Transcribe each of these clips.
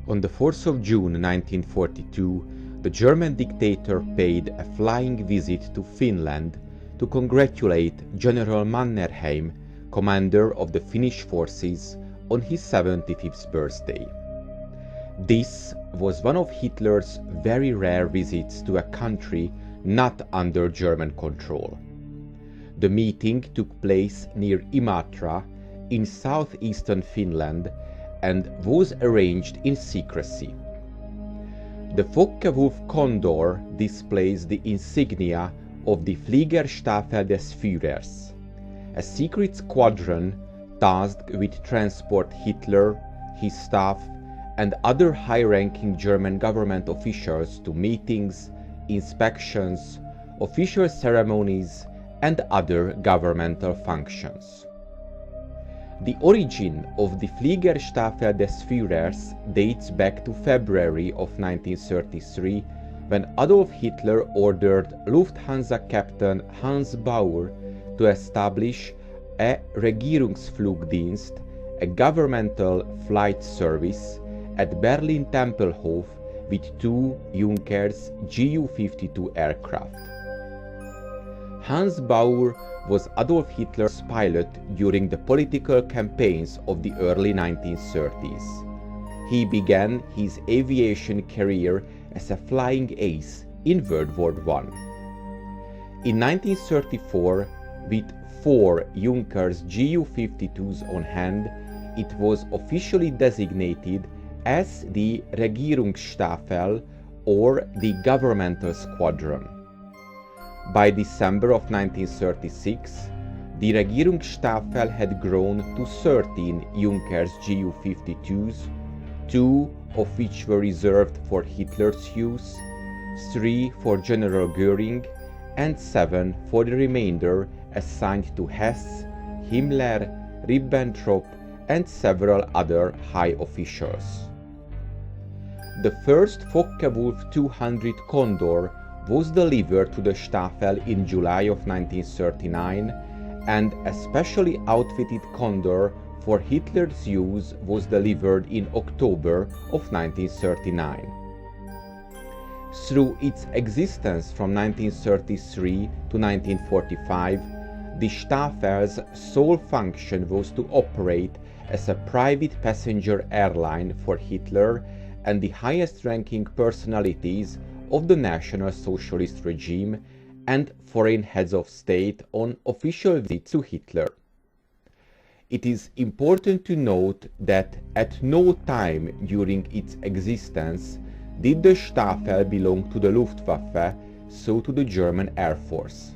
On the 4th of June 1942, the German dictator paid a flying visit to Finland to congratulate General Mannerheim, commander of the Finnish forces, on his 75th birthday. This was one of Hitler's very rare visits to a country not under German control. The meeting took place near Imatra in southeastern Finland and was arranged in secrecy. The Focke-Wulf Condor displays the insignia of the Fliegerstaffel des Fuhrers, a secret squadron tasked with transport Hitler, his staff, and other high-ranking German government officials to meetings, inspections, official ceremonies, and other governmental functions. The origin of the Fliegerstaffel des Fuhrers dates back to February of 1933, when Adolf Hitler ordered Lufthansa captain Hans Baur to establish a Regierungsflugdienst, a governmental flight service, at Berlin Tempelhof with two Junkers Ju-52 aircraft. Hans Baur was Adolf Hitler's pilot during the political campaigns of the early 1930s. He began his aviation career as a flying ace in World War I. In 1934, with 4 Junkers Ju-52s on hand, it was officially designated as the Regierungsstaffel, or the Governmental Squadron. By December of 1936, the Regierungsstaffel had grown to 13 Junkers Ju-52s, 2 of which were reserved for Hitler's use, 3 for General Göring, and 7 for the remainder assigned to Hess, Himmler, Ribbentrop, and several other high officials. The first Focke-Wulf 200 Condor was delivered to the Staffel in July of 1939, and a specially outfitted Condor for Hitler's use was delivered in October of 1939. Through its existence from 1933 to 1945, the Staffel's sole function was to operate as a private passenger airline for Hitler and the highest-ranking personalities of the National Socialist regime and foreign heads of state on official visits to Hitler. It is important to note that at no time during its existence did the Staffel belong to the Luftwaffe, so to the German Air Force.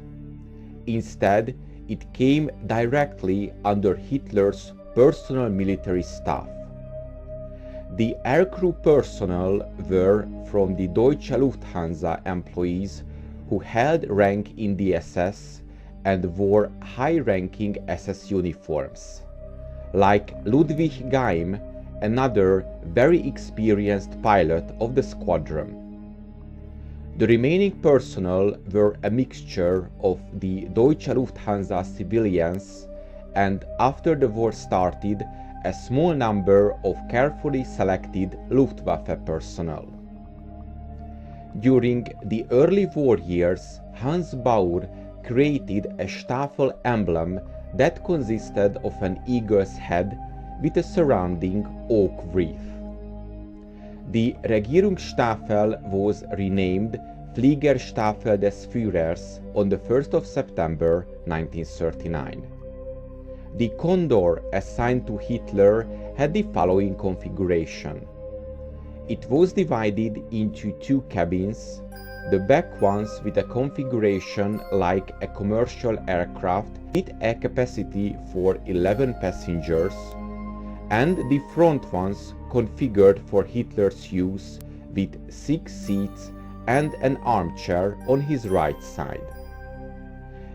Instead, it came directly under Hitler's personal military staff. The aircrew personnel were from the Deutsche Lufthansa employees who held rank in the SS and wore high-ranking SS uniforms, like Ludwig Geim, another very experienced pilot of the squadron. The remaining personnel were a mixture of the Deutsche Lufthansa civilians and, after the war started, a small number of carefully selected Luftwaffe personnel. During the early war years, Hans Baur created a Staffel emblem that consisted of an eagle's head with a surrounding oak wreath. The Regierungsstaffel was renamed Fliegerstaffel des Fuhrers on the 1st of September 1939. The Condor assigned to Hitler had the following configuration. It was divided into 2 cabins, the back ones with a configuration like a commercial aircraft with a capacity for 11 passengers, and the front ones configured for Hitler's use with 6 seats and an armchair on his right side.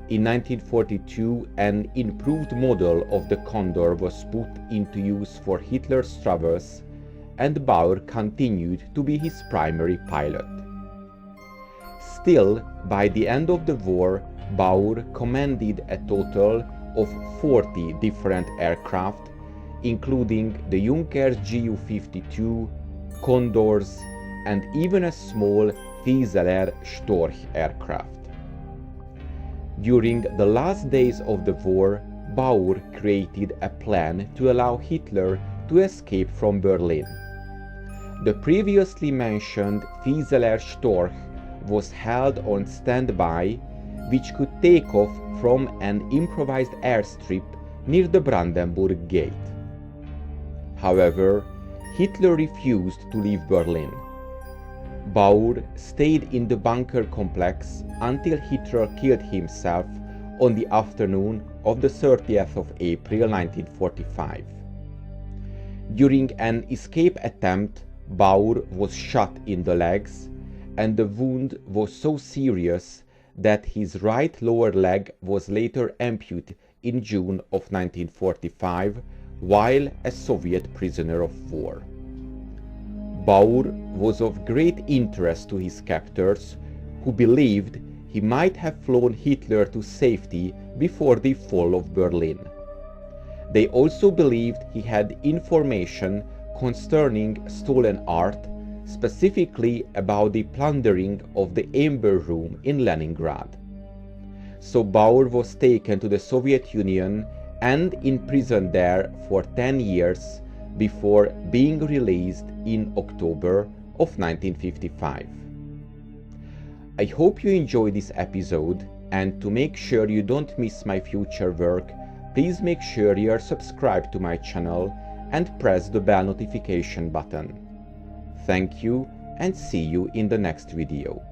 In 1942, an improved model of the Condor was put into use for Hitler's travels, and Baur continued to be his primary pilot. Still, by the end of the war, Baur commanded a total of 40 different aircraft, including the Junkers Ju-52, Condors, and even a small Hitl3r's aircraft. During the last days of the war, Bauer created a plan to allow Hitler to escape from Berlin. The previously mentioned Hitl3r's was held on standby, which could take off from an improvised airstrip near the Brandenburg Gate. However, Hitler refused to leave Berlin. Bauer stayed in the bunker complex until Hitler killed himself on the afternoon of the 30th of April 1945. During an escape attempt, Bauer was shot in the legs, and the wound was so serious that his right lower leg was later amputated in June of 1945 while a Soviet prisoner of war. Bauer was of great interest to his captors, who believed he might have flown Hitler to safety before the fall of Berlin. They also believed he had information concerning stolen art, specifically about the plundering of the Amber Room in Leningrad. So Bauer was taken to the Soviet Union and imprisoned there for 10 years before being released in October of 1955. I hope you enjoyed this episode, and to make sure you don't miss my future work, please make sure you are subscribed to my channel and press the bell notification button. Thank you, and see you in the next video.